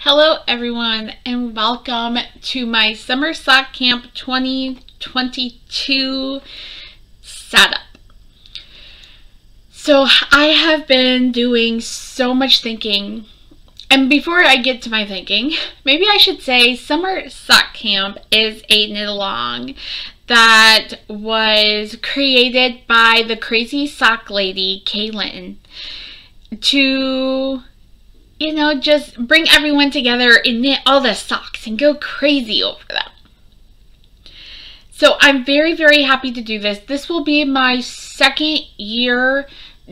Hello everyone and welcome to my Summer Sock Camp 2022 setup. So I have been doing so much thinking, and before I get to my thinking, maybe I should say Summer Sock Camp is a knit along that was created by the crazy sock lady Kaylin to just bring everyone together and knit all the socks and go crazy over them. So I'm very, very happy to do this. This will be my second year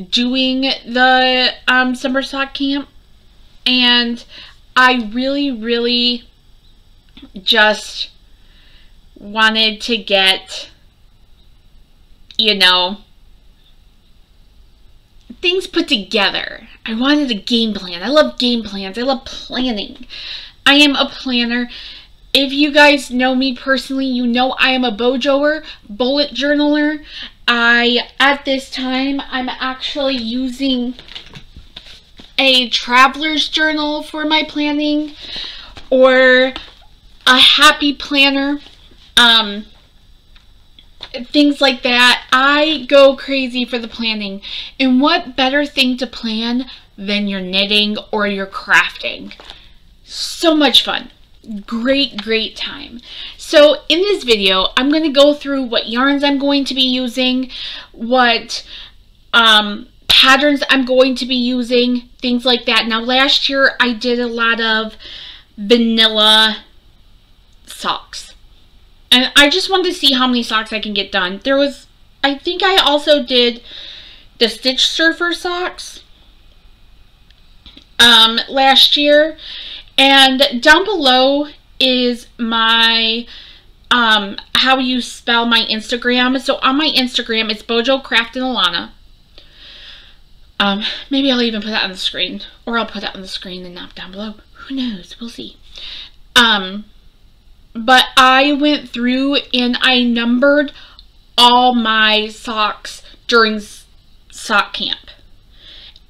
doing the Summer Sock Camp. And I really, really just wanted to get, things put together. I wanted a game plan. I love game plans. I love planning. I am a planner. If you guys know me personally, you know I am a bojoer, bullet journaler. At this time, I'm actually using a traveler's journal for my planning, or a happy planner. Things like that. I go crazy for the planning. And what better thing to plan than your knitting or your crafting? So much fun. Great time. So in this video, I'm going to go through what yarns I'm going to be using, what patterns I'm going to be using, things like that. Now last year I did a lot of vanilla socks. And I just wanted to see how many socks I can get done. I think I also did the Stitch Surfer socks last year. And down below is my, how you spell my Instagram. So on my Instagram, it's Bojo Craft and Alana. Maybe I'll even put that on the screen. Or I'll put it on the screen and not down below. Who knows? We'll see. But I went through and I numbered all my socks during sock camp.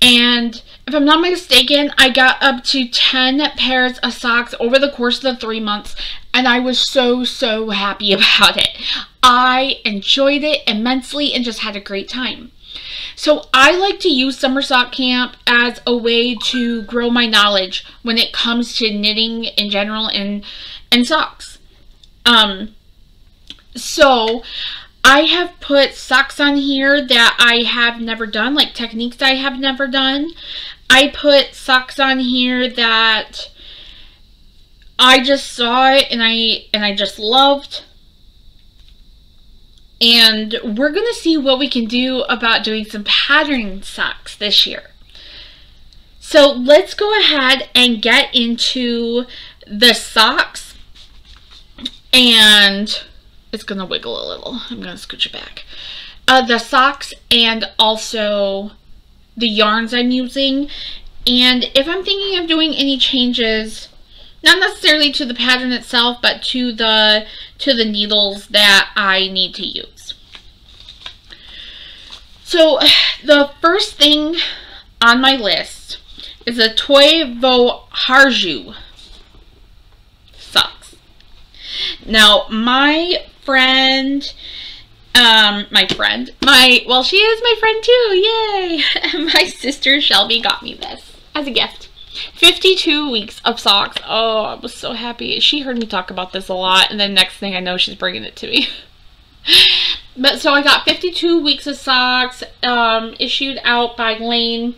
And if I'm not mistaken, I got up to 10 pairs of socks over the course of the 3 months. And I was so happy about it. I enjoyed it immensely and just had a great time. So I like to use Summer Sock Camp as a way to grow my knowledge when it comes to knitting in general and socks. So I have put socks on here that I have never done, like techniques I have never done. I put socks on here that I just saw it and I just loved. And we're going to see what we can do about doing some pattern socks this year. So let's go ahead and get into the socks. And it's going to wiggle a little. I'm going to scooch it back. The socks and also the yarns I'm using. And if I'm thinking of doing any changes, not necessarily to the pattern itself, but to the needles that I need to use. So the first thing on my list is a Toy Vo Harju socks. Now my friend, well, she is my friend too, yay! My sister Shelby got me this as a gift. 52 weeks of socks. Oh, I was so happy. She heard me talk about this a lot, and then next thing I know, she's bringing it to me. But so I got 52 weeks of socks, issued out by Lane.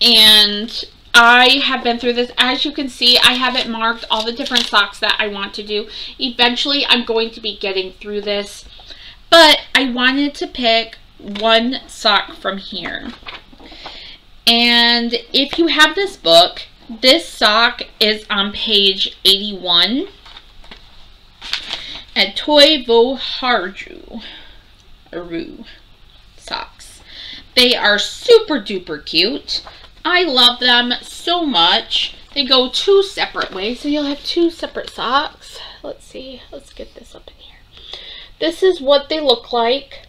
And I have been through this. As you can see, I have it marked, all the different socks that I want to do. Eventually, I'm going to be getting through this. But I wanted to pick one sock from here. And if you have this book, this sock is on page 81 at Toy Vo Harju socks. They are super duper cute. I love them so much. They go two separate ways, so you'll have two separate socks. Let's see. Let's get this up in here. This is what they look like.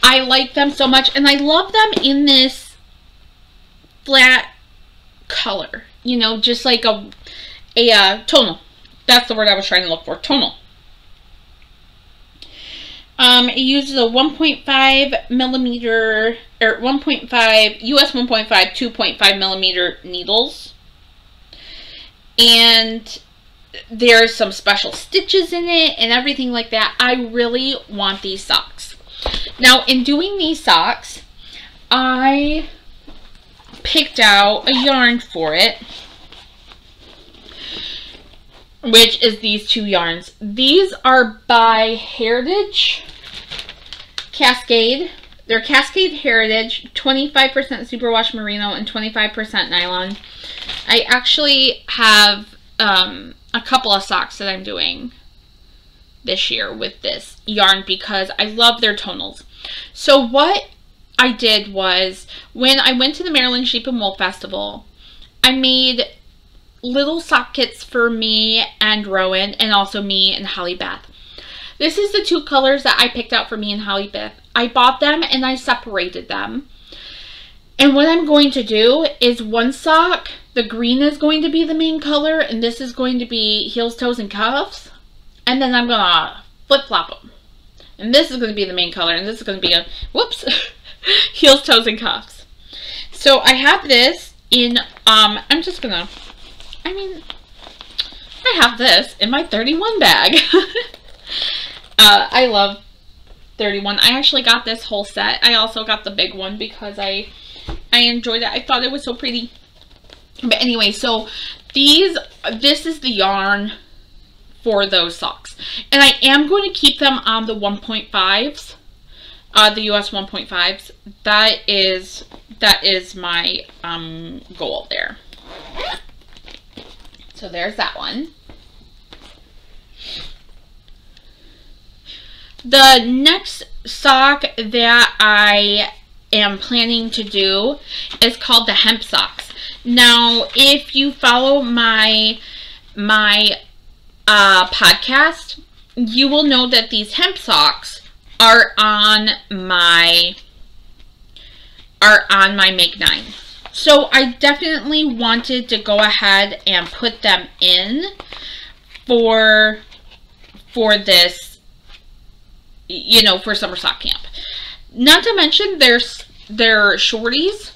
I like them so much, and I love them in this flat color, you know, just like a tonal. That's the word I was trying to look for, tonal. It uses a 1.5 millimeter, or 1.5, US 1.5, 2.5 millimeter needles. And there's some special stitches in it and everything like that. I really want these socks. Now, in doing these socks, I picked out a yarn for it, which is these two yarns. These are by Heritage Cascade. They're Cascade Heritage, 25% superwash merino and 25% nylon. I actually have a couple of socks that I'm doing this year with this yarn because I love their tonals. So what I did was, when I went to the Maryland Sheep and Wool Festival, I made little sock kits for me and Rowan, and also me and Holly Beth. This is the two colors that I picked out for me and Holly Beth. I bought them and I separated them. And what I'm going to do is, one sock, the green is going to be the main color, and this is going to be heels, toes, and cuffs. And then I'm going to flip-flop them. And this is going to be the main color, and this is going to be a, whoops, heels, toes, and cuffs. So I have this in, I'm just going to, I have this in my 31 bag. I love 31. I actually got this whole set. I also got the big one because I enjoyed it. I thought it was so pretty. But anyway, so this is the yarn for those socks. And I am going to keep them on the 1.5s, the US 1.5s. That is my goal there. So there's that one. The next sock that I am planning to do is called the Hemp Socks. Now, if you follow my podcast, you will know that these hemp socks are on my Make 9. So I definitely wanted to go ahead and put them in for this, you know, for summer sock camp. Not to mention they're shorties.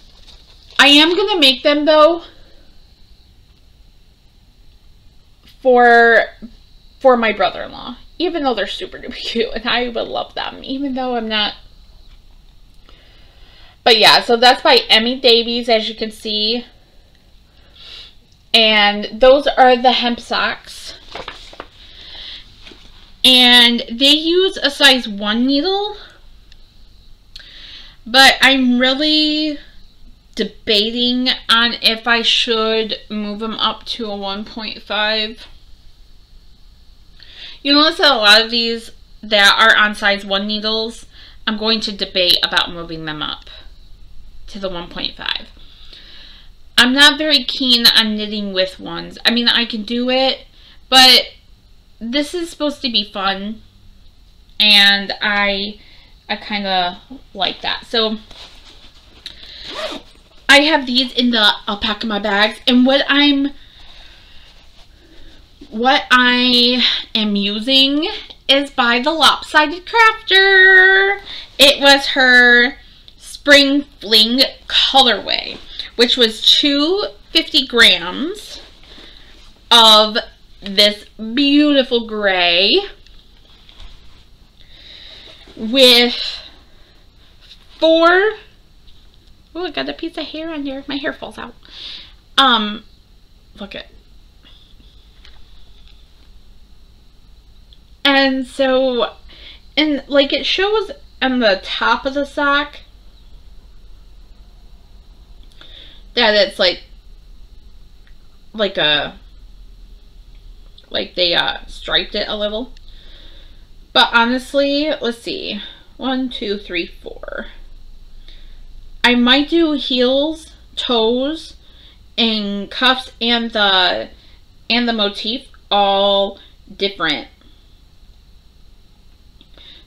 I am going to make them, though, for my brother-in-law, even though they're super duper cute, and I would love them, even though I'm not. But yeah, so that's by Emmy Davies, as you can see. And those are the hemp socks. And they use a size 1 needle. But I'm really debating on if I should move them up to a 1.5. You notice that a lot of these that are on size 1 needles, I'm going to debate about moving them up to the 1.5. I'm not very keen on knitting with ones. I mean, I can do it, but this is supposed to be fun, and I kind of like that. So I have these in the alpaca my bags, and what I am using is by the Lopsided Crafter. It was her Spring Fling colorway, which was 250 grams of this beautiful gray with 4, oh, I got a piece of hair on here. My hair falls out. Look at. And so, and like it shows on the top of the sock that it's like they striped it a little. But honestly, let's see. 1, 2, 3, 4. I might do heels, toes, and cuffs and the motif all different.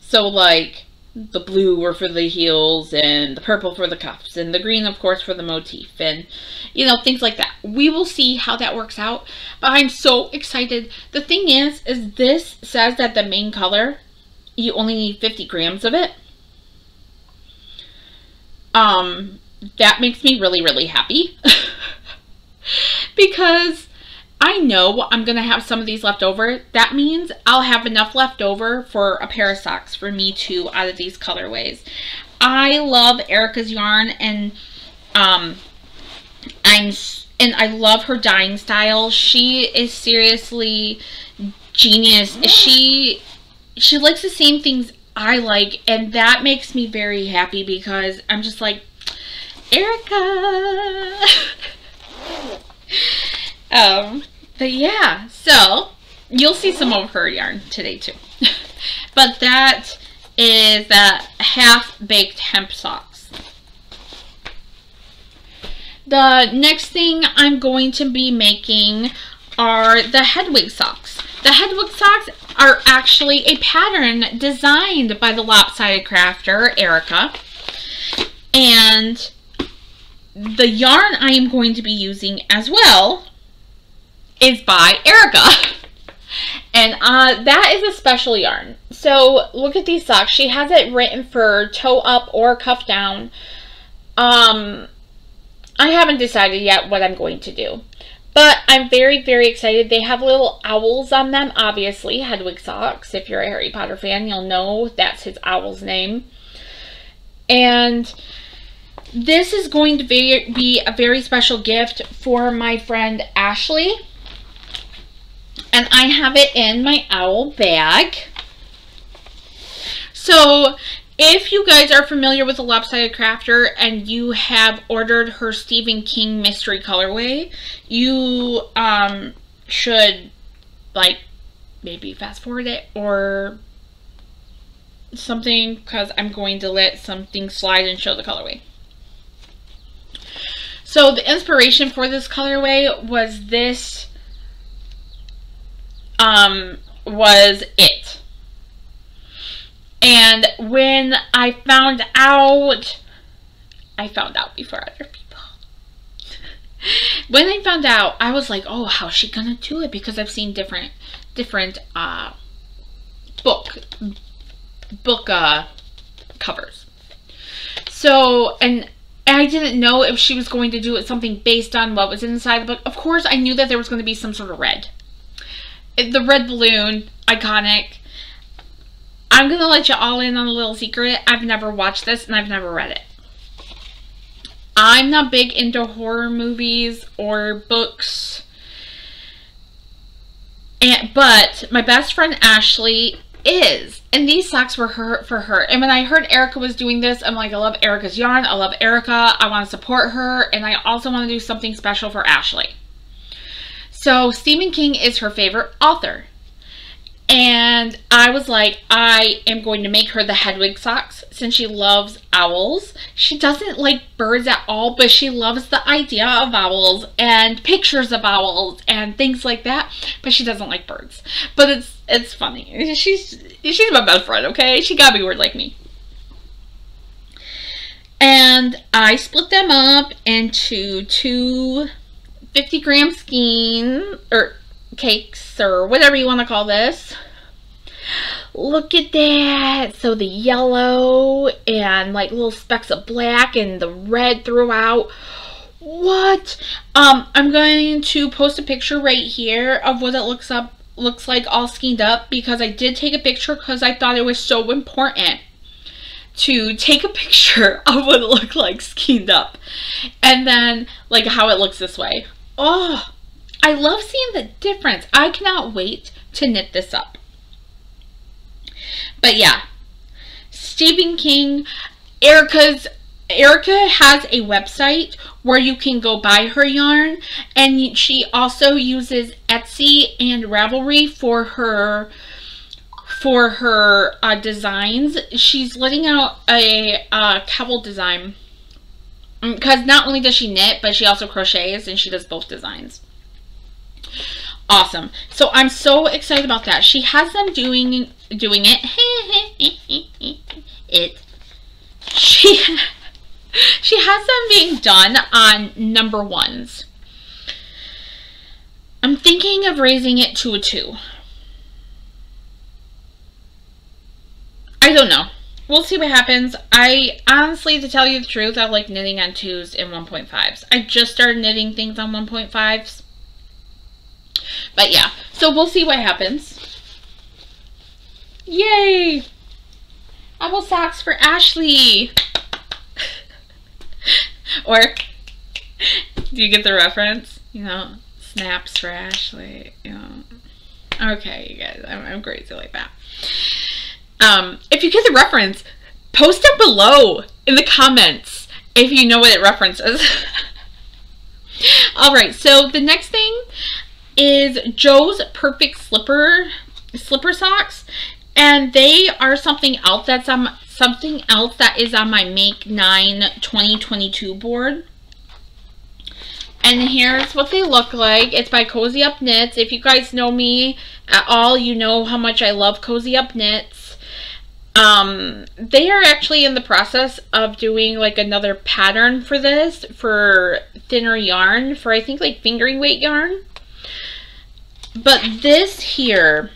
So like the blue were for the heels, and the purple for the cuffs, and the green, of course, for the motif, and, you know, things like that. We will see how that works out, but I'm so excited. The thing is this says that the main color, you only need 50 grams of it. That makes me really, really happy because I know I'm going to have some of these left over. That means I'll have enough left over for a pair of socks for me too out of these colorways. I love Erica's yarn, and I love her dyeing style. She is seriously genius. She likes the same things I like, and that makes me very happy because I'm just like, Erica. But yeah, so you'll see some of her yarn today too. But that is the half-baked hemp socks. The next thing I'm going to be making are the Hedwig socks. The Hedwig socks are actually a pattern designed by the lopsided crafter, Erica. And the yarn I am going to be using as well is by Erica. And that is a special yarn. So look at these socks. She has it written for toe up or cuff down. I haven't decided yet what I'm going to do, but I'm very, very excited. They have little owls on them, obviously. Hedwig Socks. If you're a Harry Potter fan, you'll know that's his owl's name. And this is going to be a very special gift for my friend Ashley. And I have it in my owl bag. So if you guys are familiar with the Lopsided Crafter and you have ordered her Stephen King mystery colorway, you should like maybe fast forward it or something, because I'm going to let something slide and show the colorway. So the inspiration for this colorway was this. Was it. And when I found out before other people. When I found out, I was like, oh, how's she gonna do it? Because I've seen different book covers. So, and I didn't know if she was going to do it something based on what was inside the book. Of course, I knew that there was going to be some sort of red. The red balloon, iconic. I'm going to let you all in on a little secret. I've never watched this and I've never read it. I'm not big into horror movies or books. But my best friend Ashley is. And these socks were for her. And when I heard Erica was doing this, I'm like, I love Erica's yarn. I love Erica. I want to support her. And I also want to do something special for Ashley. So Stephen King is her favorite author. And I was like, I am going to make her the Hedwig socks since she loves owls. She doesn't like birds at all, but she loves the idea of owls and pictures of owls and things like that. But she doesn't like birds. But it's funny. She's my best friend, okay? She gotta be weird like me. And I split them up into two 50-gram skein or cakes or whatever you want to call this. Look at that. So the yellow and like little specks of black and the red throughout. What? I'm going to post a picture right here of what it looks like all skeined up, because I did take a picture because I thought it was so important to take a picture of what it looked like skeined up, and then like how it looks this way. Oh, I love seeing the difference. I cannot wait to knit this up. But yeah, Stephen King, Erica has a website where you can go buy her yarn, and she also uses Etsy and Ravelry for her designs. She's letting out a cowl design, because not only does she knit, but she also crochets, and she does both designs. Awesome. So I'm so excited about that. She has them doing it. She has them being done on number 1s. I'm thinking of raising it to a 2. I don't know. We'll see what happens. I honestly, to tell you the truth, I like knitting on 2s and 1.5s. I just started knitting things on 1.5s. But yeah, so we'll see what happens. Yay! Apple socks for Ashley. Or, do you get the reference? You know, snaps for Ashley. You know. Okay, you guys, I'm crazy like that. If you get the reference, post it below in the comments if you know what it references. Alright, so the next thing is Joe's Perfect Slipper Socks. And they are something else that is on my Make 9 2022 board. And here's what they look like. It's by Cozy Up Knits. If you guys know me at all, you know how much I love Cozy Up Knits. They are actually in the process of doing like another pattern for this, for thinner yarn, for I think like fingering weight yarn. But this here,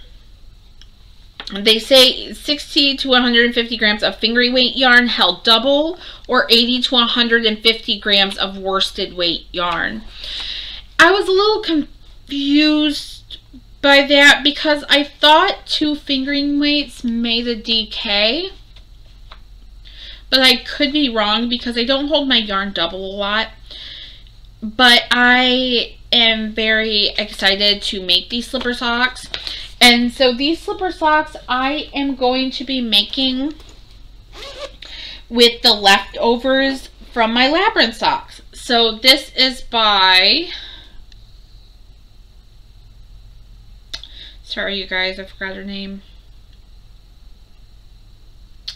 they say 60 to 150 grams of fingering weight yarn held double, or 80 to 150 grams of worsted weight yarn. I was a little confused by that because I thought 2 fingering weights made a DK. But I could be wrong because I don't hold my yarn double a lot. But I am very excited to make these slipper socks. And so these slipper socks I am going to be making with the leftovers from my labyrinth socks. So this is by, sorry you guys, I forgot her name.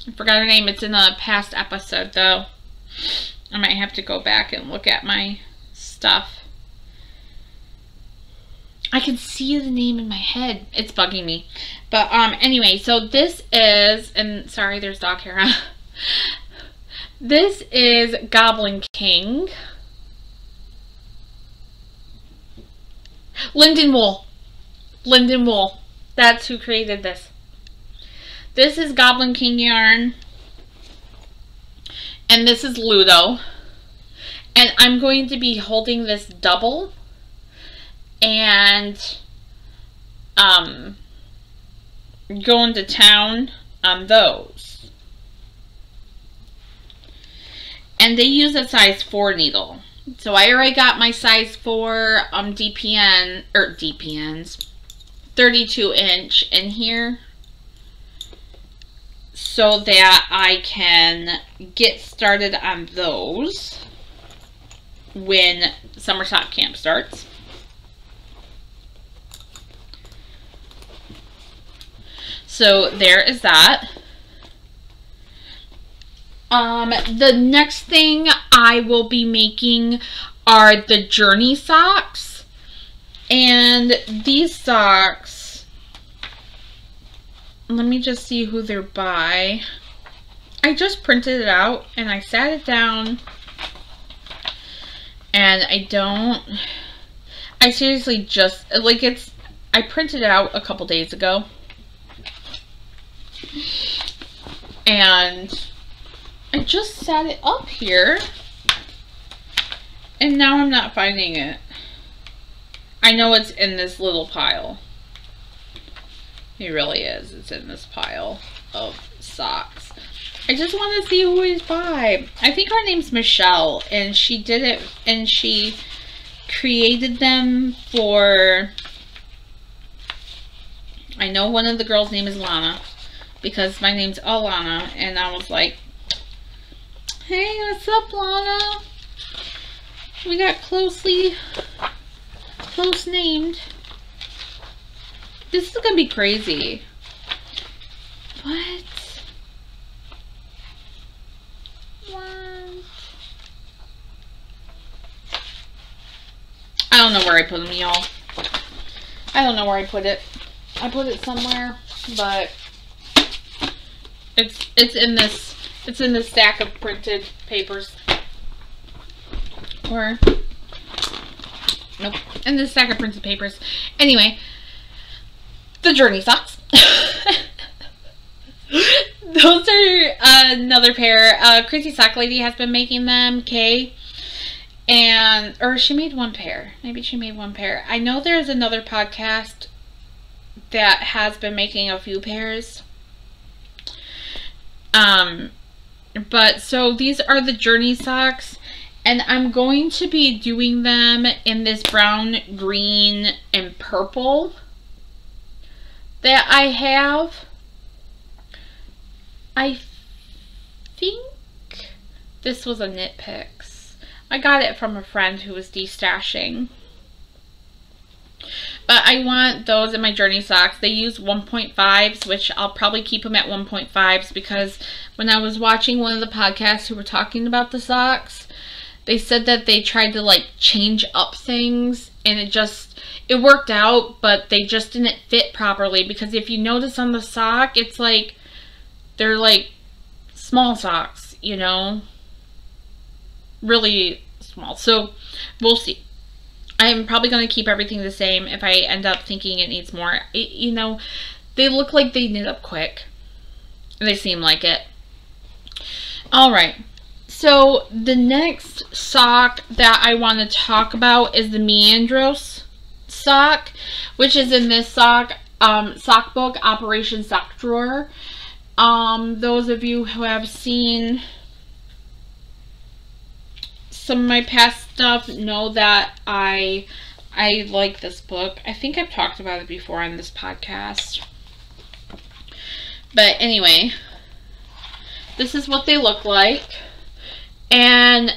It's in a past episode though. I might have to go back and look at my stuff. I can see the name in my head. It's bugging me. But anyway, so this is, and sorry there's dog hair. This is Goblin King. Linden Wool. That's who created this. This is Goblin King yarn. And this is Ludo. And I'm going to be holding this double. And going to town on those. And they use a size 4 needle. So I already got my size 4 DPNs 32 inch in here so that I can get started on those when summer sock camp starts. So there is that. The next thing I will be making are the Journey socks. And these socks, let me just see who they're by. I just printed it out and I sat it down and I seriously just, like, I printed it out a couple days ago. And I just sat it up here and now I'm not finding it. I know it's in this little pile. It really is. It's in this pile of socks. I just want to see who he's by. I think her name's Michelle, and she did it, and she created them for, I know one of the girls' name is Lana, because my name's Alana, and I was like, hey, what's up, Lana? We got close named. This is gonna be crazy. What? I don't know where I put them, y'all. I don't know where I put it. I put it somewhere, but It's in this stack of printed papers. Or nope, in this stack of printed papers. Anyway, the Journey socks. Those are another pair. Crazy Sock Lady has been making them, Kay. Or she made one pair. Maybe she made one pair. I know there's another podcast that has been making a few pairs. But so these are the Journey socks, and I'm going to be doing them in this brown, green, and purple that I have. I think this was a Knit Picks. I got it from a friend who was destashing. But I want those in my Journey socks. They use 1.5s, which I'll probably keep them at 1.5s because when I was watching one of the podcasts who were talking about the socks, they said that they tried to like change up things and it worked out, but they just didn't fit properly because if you notice on the sock, it's like they're like small socks, you know, really small. So we'll see. I'm probably going to keep everything the same if I end up thinking it needs more. You know, they look like they knit up quick. They seem like it. Alright. So, the next sock that I want to talk about is the Meandros sock, which is in this sock book, Operation Sock Drawer. Those of you who have seen some of my past stuff know that I like this book. I think I've talked about it before on this podcast. But anyway, this is what they look like. And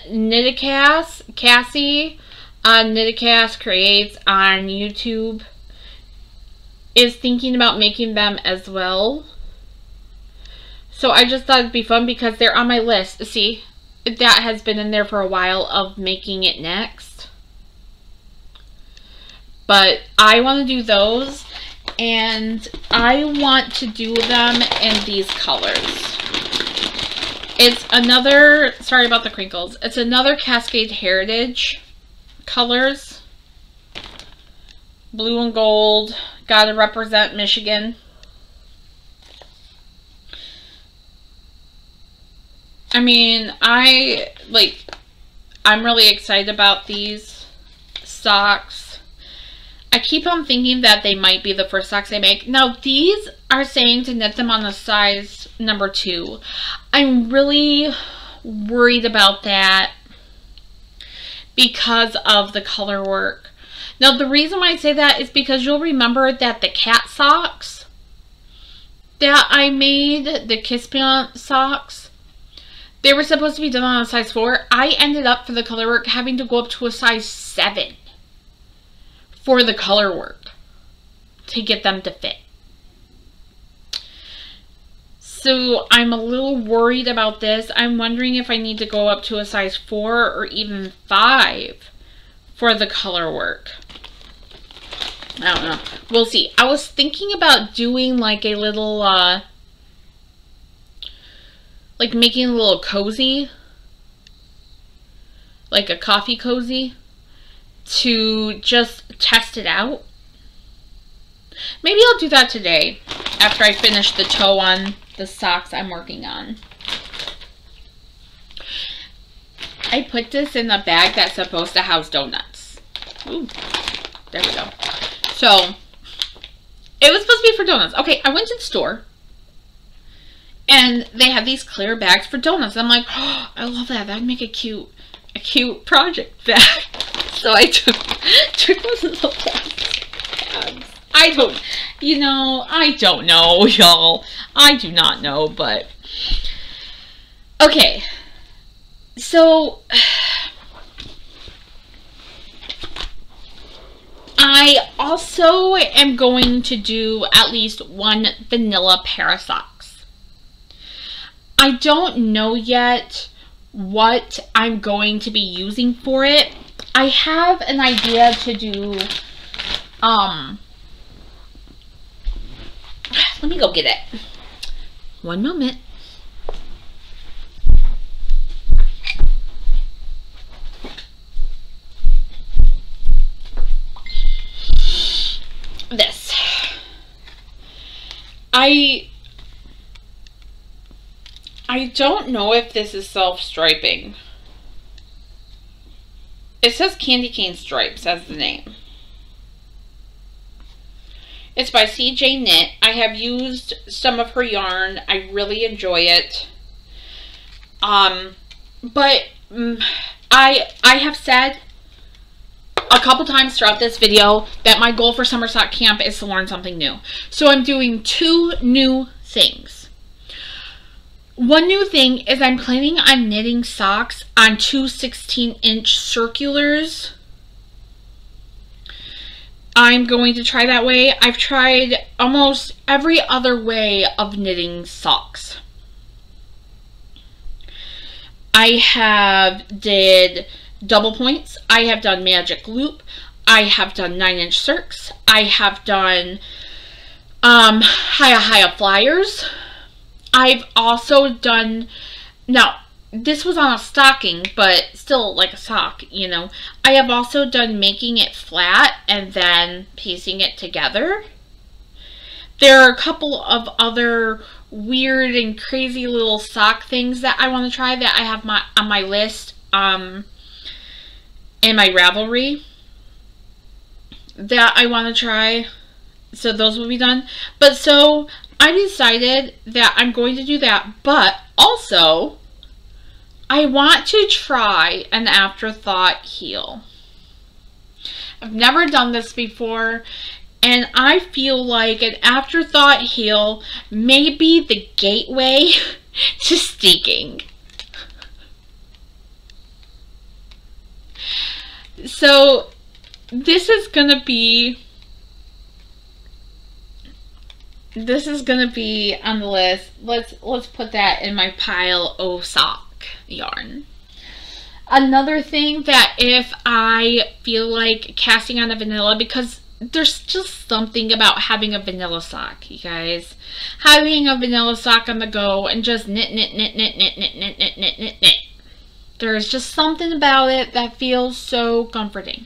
Cassie on Knitticast Creates on YouTube is thinking about making them as well. So I just thought it'd be fun because they're on my list. See? That has been in there for a while of making it next. But I want to do those, and I want to do them in these colors. It's another, sorry about the crinkles, it's another Cascade Heritage colors. Blue and gold, gotta represent Michigan. I mean, I'm really excited about these socks. I keep on thinking that they might be the first socks I make. Now, these are saying to knit them on a size number 2. I'm really worried about that because of the color work. Now, the reason why I say that is because you'll remember that the cat socks that I made, the Kiss Me socks, they were supposed to be done on a size 4. I ended up, for the color work, having to go up to a size 7 for the color work to get them to fit. So I'm a little worried about this. I'm wondering if I need to go up to a size 4 or even 5 for the color work. I don't know. We'll see. I was thinking about doing like a little, like making a little cozy, like a coffee cozy, to just test it out. Maybe I'll do that today after I finish the toe on the socks I'm working on. I put this in a bag that's supposed to house donuts. Ooh, there we go. So, it was supposed to be for donuts. Okay, I went to the store. And they have these clear bags for donuts. I'm like, oh, I love that. That'd make a cute project bag. So I took those little plastic bags. I don't know, y'all. I do not know, but okay. So I also am going to do at least one vanilla pair of socks. I don't know yet what I'm going to be using for it. I have an idea to do, let me go get it. One moment. I don't know if this is self-striping. It says Candy Cane Stripes as the name. It's by CJ Knit. I have used some of her yarn. I really enjoy it. But I have said a couple times throughout this video that my goal for Summer Sock Camp is to learn something new. So I'm doing 2 new things. One new thing is I'm planning on knitting socks on 2 16-inch circulars. I'm going to try that way. I've tried almost every other way of knitting socks. I have did double points. I have done magic loop. I have done 9-inch circs. I have done higher flyers. I've also done, now this was on a stocking, but still like a sock, you know. I have also done making it flat and then piecing it together. There are a couple of other weird and crazy little sock things that I want to try that I have on my list in my Ravelry that I want to try. So those will be done. But so I decided that I'm going to do that, but also I want to try an afterthought heel. I've never done this before, and I feel like an afterthought heel may be the gateway to steeking. So this is gonna be on the list. Let's put that in my pile of sock yarn. Another thing that if I feel like casting on a vanilla, because there's just something about having a vanilla sock, you guys. Having a vanilla sock on the go and just knit. There's just something about it that feels so comforting.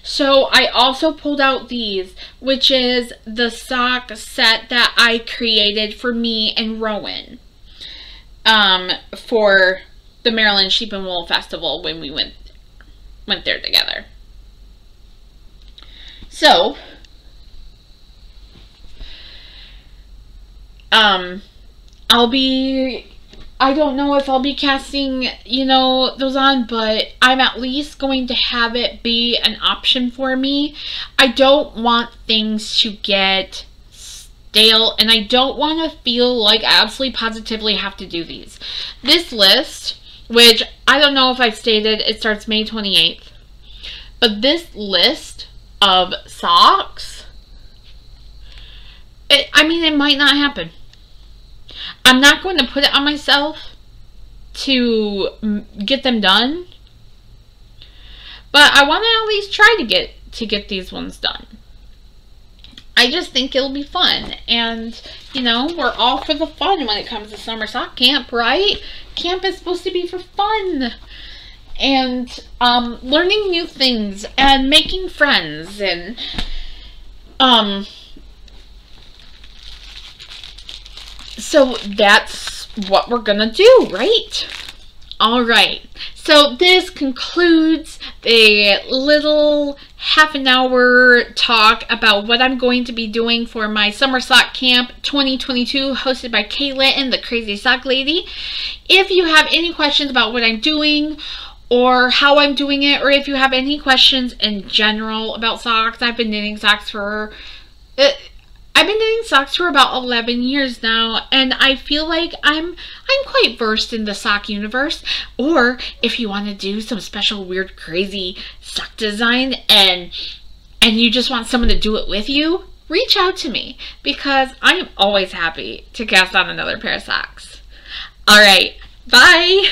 So I also pulled out these, which is the sock set that I created for me and Rowan for the Maryland Sheep and Wool Festival when we went there together. So I don't know if I'll be casting, you know, those on, but I'm at least going to have it be an option for me. I don't want things to get stale, and I don't want to feel like I absolutely positively have to do these. This list, which I don't know if I've stated, it starts May 28th, but this list of socks, I mean, it might not happen. I'm not going to put it on myself to get them done, but I want to at least try to get these ones done. I just think it'll be fun, and you know, we're all for the fun when it comes to Summer Sock Camp, right? Camp is supposed to be for fun and learning new things and making friends, and so that's what we're gonna do, right? Alright, so this concludes the little half an hour talk about what I'm going to be doing for my Summer Sock Camp 2022 hosted by Kayla and the Crazy Sock Lady. If you have any questions about what I'm doing or how I'm doing it, or if you have any questions in general about socks, I've been knitting socks for about 11 years now, and I feel like I'm quite versed in the sock universe. Or if you want to do some special weird crazy sock design and you just want someone to do it with you, reach out to me, because I am always happy to cast on another pair of socks. Alright, bye!